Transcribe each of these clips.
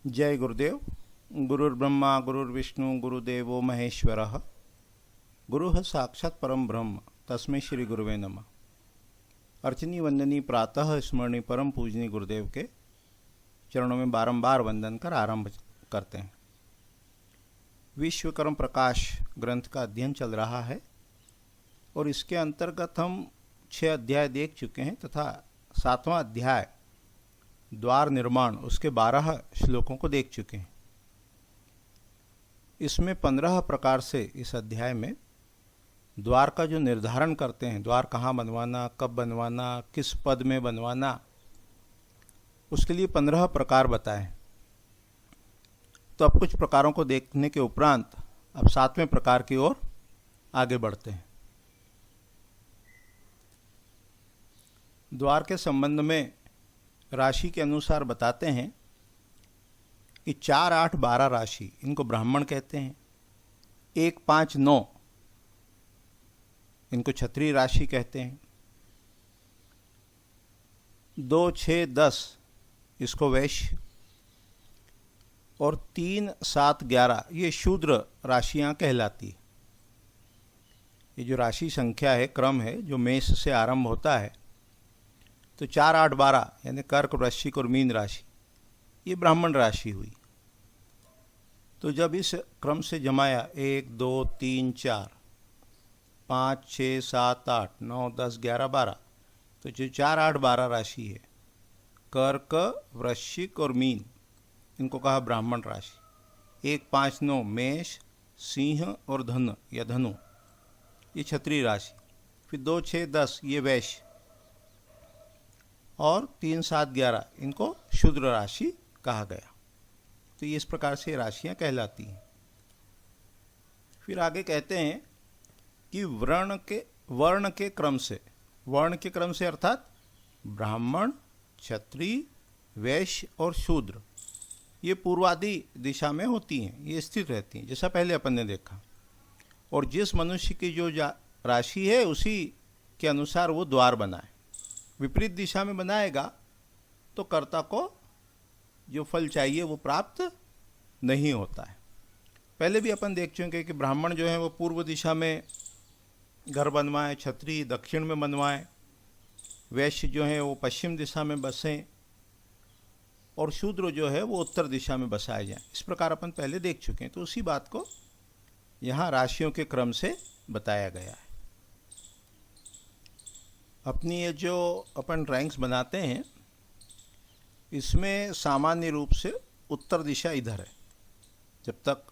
जय गुरुदेव। गुरुर्ब्रह्मा गुरुर्विष्णु गुरुदेवो महेश्वरः। गुरुः साक्षात् परम ब्रह्म तस्मै श्री गुरुवे नमः। अर्चनी वंदनी प्रातः स्मरणी परम पूजनी गुरुदेव के चरणों में बारंबार वंदन कर आरंभ करते हैं। विश्वकर्म प्रकाश ग्रंथ का अध्ययन चल रहा है और इसके अंतर्गत हम 6 अध्याय देख चुके हैं तथा 7वां अध्याय द्वार निर्माण उसके 12 श्लोकों को देख चुके हैं। इसमें 15 प्रकार से इस अध्याय में द्वार का जो निर्धारण करते हैं, द्वार कहाँ बनवाना, कब बनवाना, किस पद में बनवाना, उसके लिए 15 प्रकार बताए। तो अब कुछ प्रकारों को देखने के उपरांत अब 7वें प्रकार की ओर आगे बढ़ते हैं। द्वार के संबंध में राशि के अनुसार बताते हैं कि 4, 8, 12 राशि इनको ब्राह्मण कहते हैं। 1, 5, 9 इनको क्षत्रिय राशि कहते हैं। 2, 6, 10 इसको वैश्य और 3, 7, 11 ये शूद्र राशियां कहलाती है। ये जो राशि संख्या है, क्रम है, जो मेष से आरंभ होता है, तो 4, 8, 12 यानी कर्क, वृश्चिक और मीन राशि ये ब्राह्मण राशि हुई। तो जब इस क्रम से जमाया 1, 2, 3, 4, 5, 6, 7, 8, 9, 10, 11, 12, तो जो 4, 8, 12 राशि है, कर्क, वृश्चिक और मीन, इनको कहा ब्राह्मण राशि। 1, 5, 9 मेष, सिंह और धन या धनु ये क्षत्रिय राशि। फिर 2, 6, 10 ये वैश्य और 3, 7, 11 इनको शूद्र राशि कहा गया। तो ये इस प्रकार से राशियां कहलाती हैं। फिर आगे कहते हैं कि वर्ण के क्रम से, वर्ण के क्रम से अर्थात ब्राह्मण, क्षत्रिय, वैश्य और शूद्र ये पूर्वादि दिशा में होती हैं, ये स्थित रहती हैं, जैसा पहले अपन ने देखा। और जिस मनुष्य की जो राशि है उसी के अनुसार वो द्वार बनाए। विपरीत दिशा में बनाएगा तो कर्ता को जो फल चाहिए वो प्राप्त नहीं होता है। पहले भी अपन देख चुके कि ब्राह्मण जो है वो पूर्व दिशा में घर बनवाएं, क्षत्रिय दक्षिण में बनवाएं, वैश्य जो है वो पश्चिम दिशा में बसें और शूद्र जो है वो उत्तर दिशा में बसाए जाएं। इस प्रकार अपन पहले देख चुके हैं। तो उसी बात को यहाँ राशियों के क्रम से बताया गया है। अपनी ये जो अपन रैंक्स बनाते हैं इसमें सामान्य रूप से उत्तर दिशा इधर है। जब तक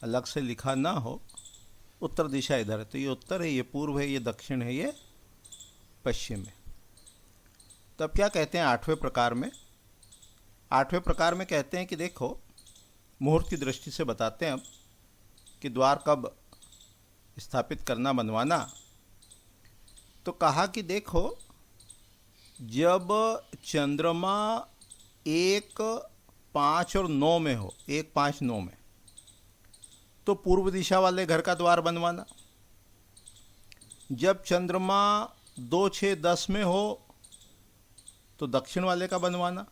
अलग से लिखा ना हो उत्तर दिशा इधर है। तो ये उत्तर है, ये पूर्व है, ये दक्षिण है, ये पश्चिम है। तब क्या कहते हैं 8वें प्रकार में? 8वें प्रकार में कहते हैं कि देखो, मुहूर्त की दृष्टि से बताते हैं अब कि द्वार कब स्थापित करना, बनवाना। तो कहा कि देखो, जब चंद्रमा 1, 5 और 9 में हो, 1, 5, 9 में, तो पूर्व दिशा वाले घर का द्वार बनवाना। जब चंद्रमा 2, 6, 10 में हो तो दक्षिण वाले का बनवाना।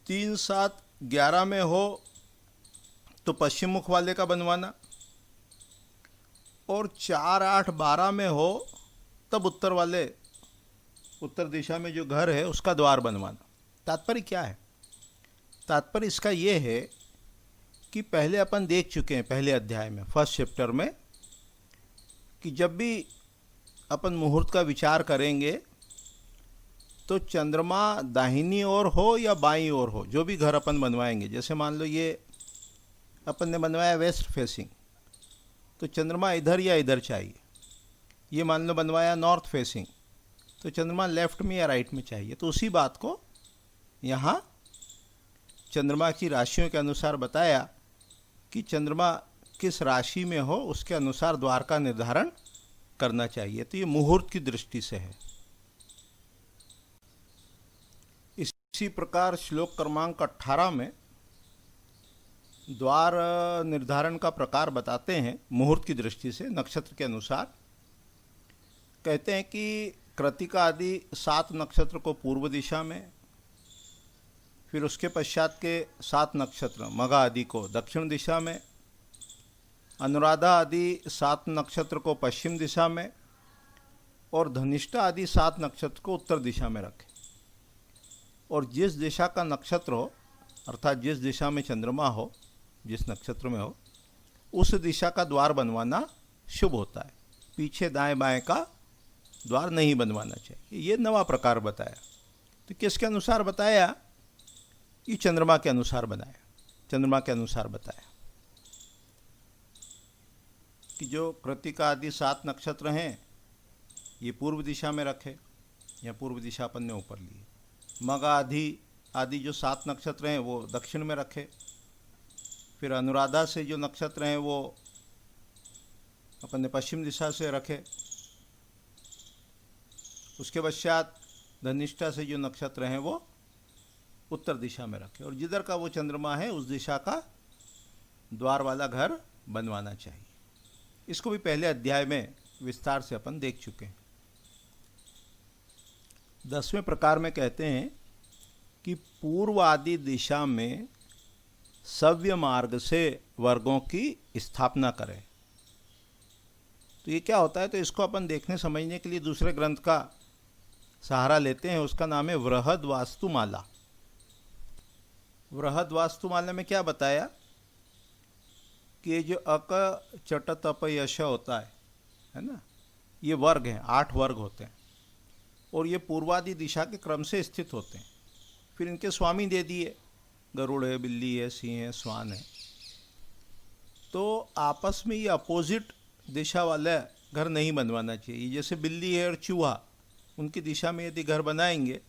3, 7, 11 में हो तो पश्चिम मुख वाले का बनवाना। और 4, 8, 12 में हो तब उत्तर दिशा में जो घर है उसका द्वार बनवाना। तात्पर्य क्या है? तात्पर्य इसका ये है कि पहले अपन देख चुके हैं पहले अध्याय में, फर्स्ट चैप्टर में, कि जब भी अपन मुहूर्त का विचार करेंगे तो चंद्रमा दाहिनी ओर हो या बाईं ओर हो, जो भी घर अपन बनवाएंगे, जैसे मान लो ये अपन ने बनवाया वेस्ट फेसिंग, तो चंद्रमा इधर या इधर चाहिए। ये मान लो बनवाया नॉर्थ फेसिंग, तो चंद्रमा लेफ्ट में या राइट में चाहिए। तो उसी बात को यहाँ चंद्रमा की राशियों के अनुसार बताया कि चंद्रमा किस राशि में हो उसके अनुसार द्वार का निर्धारण करना चाहिए। तो ये मुहूर्त की दृष्टि से है। इसी प्रकार श्लोक क्रमांक 18 में द्वार निर्धारण का प्रकार बताते हैं मुहूर्त की दृष्टि से, नक्षत्र के अनुसार। कहते हैं कि कृतिका आदि 7 नक्षत्र को पूर्व दिशा में, फिर उसके पश्चात के 7 नक्षत्र मघा आदि को दक्षिण दिशा में, अनुराधा आदि 7 नक्षत्र को पश्चिम दिशा में और धनिष्ठा आदि 7 नक्षत्र को उत्तर दिशा में रखें। और जिस दिशा का नक्षत्र हो, अर्थात जिस दिशा में चंद्रमा हो, जिस नक्षत्र में हो, उस दिशा का द्वार बनवाना शुभ होता है। पीछे दाएं बाएं का द्वार नहीं बनवाना चाहिए। ये नवा प्रकार बताया। तो किसके अनुसार बताया? ये चंद्रमा के अनुसार बनाया, चंद्रमा के अनुसार बताया कि जो कृतिका आदि 7 नक्षत्र हैं ये पूर्व दिशा में रखे, या पूर्व दिशा अपन ने ऊपर ली। मघा आदि जो 7 नक्षत्र हैं वो दक्षिण में रखे। फिर अनुराधा से जो नक्षत्र हैं वो अपन ने पश्चिम दिशा से रखे। उसके पश्चात धनिष्ठा से जो नक्षत्र हैं वो उत्तर दिशा में रखे, और जिधर का वो चंद्रमा है उस दिशा का द्वार वाला घर बनवाना चाहिए। इसको भी पहले अध्याय में विस्तार से अपन देख चुके हैं। 10वें प्रकार में कहते हैं कि पूर्व आदि दिशा में सव्य मार्ग से वर्गों की स्थापना करें। तो ये क्या होता है? तो इसको अपन देखने समझने के लिए दूसरे ग्रंथ का सहारा लेते हैं। उसका नाम है वृहद वास्तुमाला। वृहद वास्तुमाला में क्या बताया कि ये जो अक चट तप यश होता है ना, ये वर्ग हैं, 8 वर्ग होते हैं, और ये पूर्वादि दिशा के क्रम से स्थित होते हैं। फिर इनके स्वामी दे दिए, गरुड़ है, बिल्ली है, सिंह है, स्वान है। तो आपस में ये अपोजिट दिशा वाला घर नहीं बनवाना चाहिए। जैसे बिल्ली है और चूहा, उनकी दिशा में यदि घर बनाएंगे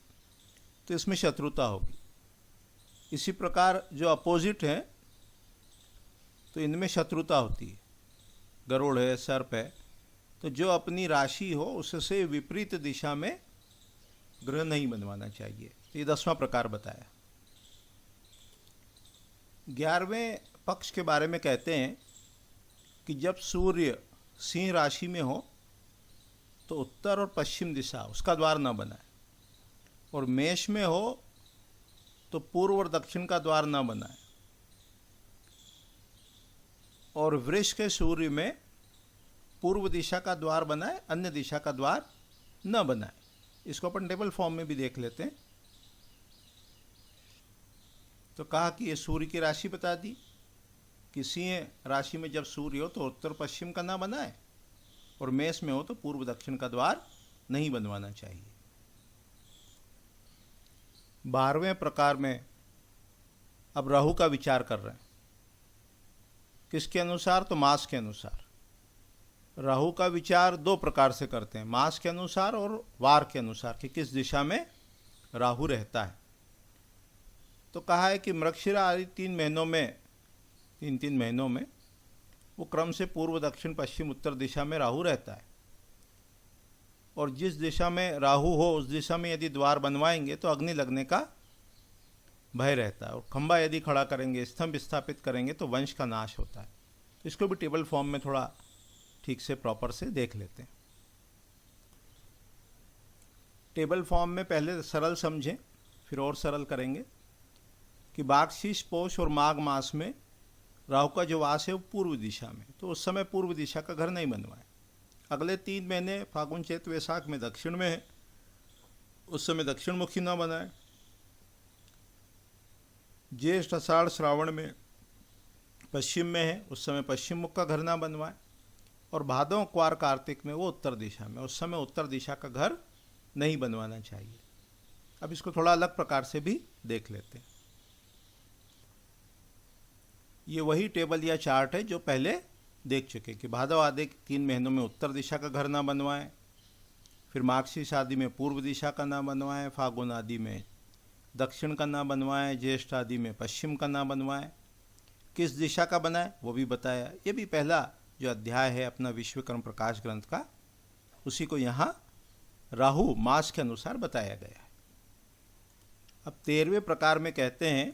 तो इसमें शत्रुता होगी। इसी प्रकार जो अपोजिट हैं तो इनमें शत्रुता होती है। गरुड़ है, सर्प है, तो जो अपनी राशि हो उससे विपरीत दिशा में ग्रह नहीं बनवाना चाहिए। तो ये 10वां प्रकार बताया। 11वें पक्ष के बारे में कहते हैं कि जब सूर्य सिंह राशि में हो तो उत्तर और पश्चिम दिशा उसका द्वार न बनाए, और मेष में हो तो पूर्व और दक्षिण का द्वार न बनाए, और वृष के सूर्य में पूर्व दिशा का द्वार बनाए, अन्य दिशा का द्वार न बनाए। इसको अपन टेबल फॉर्म में भी देख लेते हैं। तो कहा कि ये सूर्य की राशि बता दी कि सिंह राशि में जब सूर्य हो तो उत्तर पश्चिम का ना बनाए, और मेष में हो तो पूर्व दक्षिण का द्वार नहीं बनवाना चाहिए। 12वें प्रकार में अब राहु का विचार कर रहे हैं। किसके अनुसार? तो मास के अनुसार। राहु का विचार 2 प्रकार से करते हैं, मास के अनुसार और वार के अनुसार, कि किस दिशा में राहु रहता है। तो कहा है कि मृगशिरा आदि 3 महीनों में, 3 महीनों में वो क्रम से पूर्व दक्षिण पश्चिम उत्तर दिशा में राहु रहता है, और जिस दिशा में राहु हो उस दिशा में यदि द्वार बनवाएंगे तो अग्नि लगने का भय रहता है, और खंबा यदि खड़ा करेंगे, स्तंभ स्थापित करेंगे तो वंश का नाश होता है। तो इसको भी टेबल फॉर्म में थोड़ा ठीक से प्रॉपर से देख लेते हैं। टेबल फॉर्म में पहले सरल समझें, फिर और सरल करेंगे कि माघशीष पौष और माघ मास में राहु का जो वास है वो पूर्व दिशा में, तो उस समय पूर्व दिशा का घर नहीं बनवाए। अगले 3 महीने फागुन चैत वैशाख में दक्षिण में है, उस समय दक्षिण मुखी न बनाए। ज्येष्ठ आषाढ़ श्रावण में पश्चिम में है, उस समय पश्चिम मुख का घर ना बनवाए। और भादों क्वार कार्तिक में वो उत्तर दिशा में, उस समय उत्तर दिशा का घर नहीं बनवाना चाहिए। अब इसको थोड़ा अलग प्रकार से भी देख लेते हैं। ये वही टेबल या चार्ट है जो पहले देख चुके कि भादव आदि 3 महीनों में उत्तर दिशा का घर ना बनवाएं, फिर माघशीष आदि में पूर्व दिशा का ना बनवाएं, फागुन आदि में दक्षिण का ना बनवाएं, ज्येष्ठ आदि में पश्चिम का ना बनवाएं। किस दिशा का बनाए वो भी बताया। ये भी पहला जो अध्याय है अपना विश्वकर्म प्रकाश ग्रंथ का, उसी को यहाँ राहु मास के अनुसार बताया गया है। अब 13वें प्रकार में कहते हैं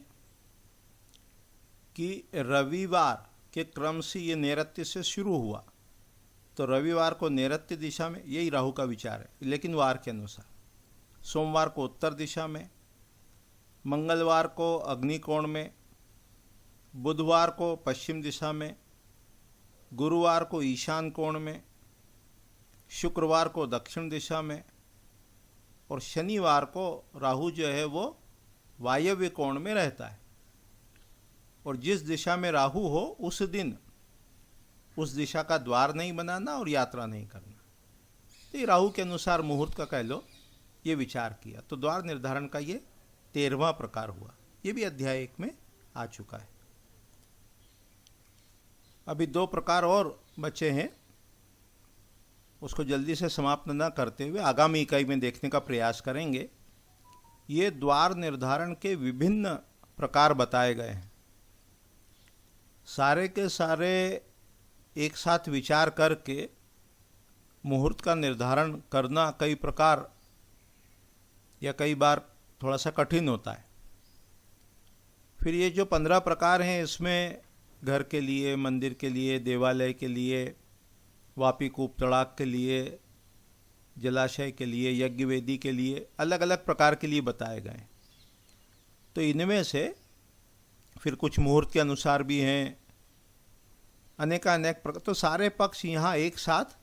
कि रविवार के क्रम से ये नैऋत्य से शुरू हुआ, तो रविवार को नैऋत्य दिशा में, यही राहु का विचार है, लेकिन वार के अनुसार। सोमवार को उत्तर दिशा में, मंगलवार को अग्निकोण में, बुधवार को पश्चिम दिशा में, गुरुवार को ईशान कोण में, शुक्रवार को दक्षिण दिशा में और शनिवार को राहु जो है वो वायव्य कोण में रहता है। और जिस दिशा में राहु हो उस दिन उस दिशा का द्वार नहीं बनाना और यात्रा नहीं करना। तो ये राहु के अनुसार मुहूर्त का कह लो ये विचार किया। तो द्वार निर्धारण का ये 13वां प्रकार हुआ। ये भी अध्याय 1 में आ चुका है। अभी 2 प्रकार और बचे हैं, उसको जल्दी से समाप्त न करते हुए आगामी इकाई में देखने का प्रयास करेंगे। ये द्वार निर्धारण के विभिन्न प्रकार बताए गए हैं। सारे के सारे एक साथ विचार करके मुहूर्त का निर्धारण करना कई प्रकार या कई बार थोड़ा सा कठिन होता है। फिर ये जो 15 प्रकार हैं इसमें घर के लिए, मंदिर के लिए, देवालय के लिए, वापी कूप तड़ाक के लिए, जलाशय के लिए, यज्ञ वेदी के लिए अलग अलग प्रकार के लिए बताए गए। तो इनमें से फिर कुछ मुहूर्त के अनुसार भी हैं, अनेकानेक प्रकार। तो सारे पक्ष यहाँ एक साथ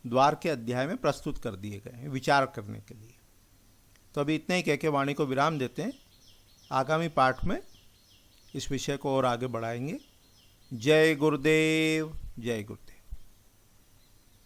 द्वार के अध्याय में प्रस्तुत कर दिए गए हैं विचार करने के लिए। तो अभी इतने ही कह के वाणी को विराम देते हैं। आगामी पाठ में इस विषय को और आगे बढ़ाएंगे। जय गुरुदेव, जय गुरुदेव।